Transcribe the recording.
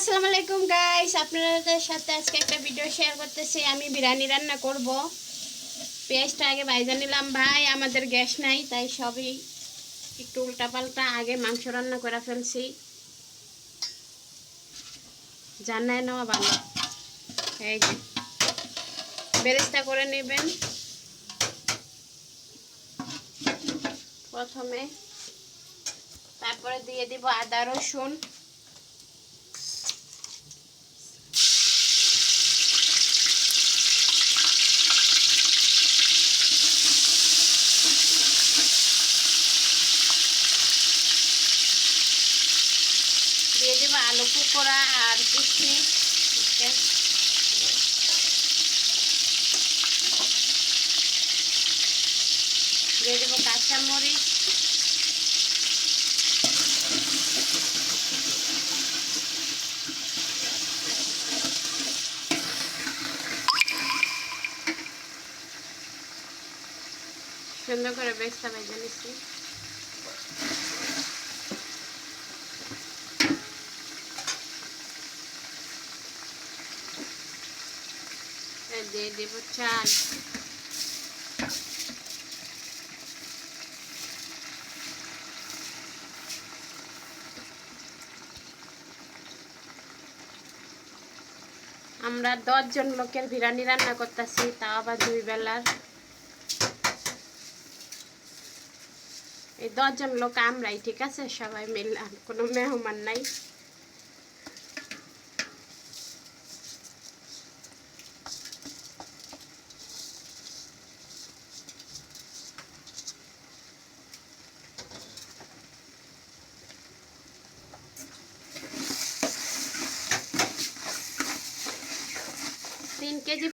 আসসালামু আলাইকুম গাইস, আপনাদের সাথে আজকে একটা ভিডিও শেয়ার করতেছি। আমি বিরিয়ানি রান্না করব। পেঁয়াজটা আগে ভাজা নিলাম। ভাই আমাদের গ্যাস নাই, তাই সবই একটু উল্টাপাল্টা আগে মাংস রান্না করে ফেলছি। জানাই নেওয়া ভালো। এই যে বেরেস্তা করে নেবেন প্রথমে, তারপরে দিয়ে দিব আদা রসুন, দিয়ে দেব আলু কুকরা আর কিশমিশ, দিয়ে দেব কাঁচামরিচ, সুন্দর করে বেস্তা ভেজে নিচ্ছি। দিয়ে দেব চাল, আমরা 10 জন লোকের বিরিয়ানি রান্না করতেছি, তাও আবার 2 বেলার। এই 10 জন লোক আমরাই, ঠিক আছে, সবাই মিলে, কোনো মেহমান নাই। তিন কেজি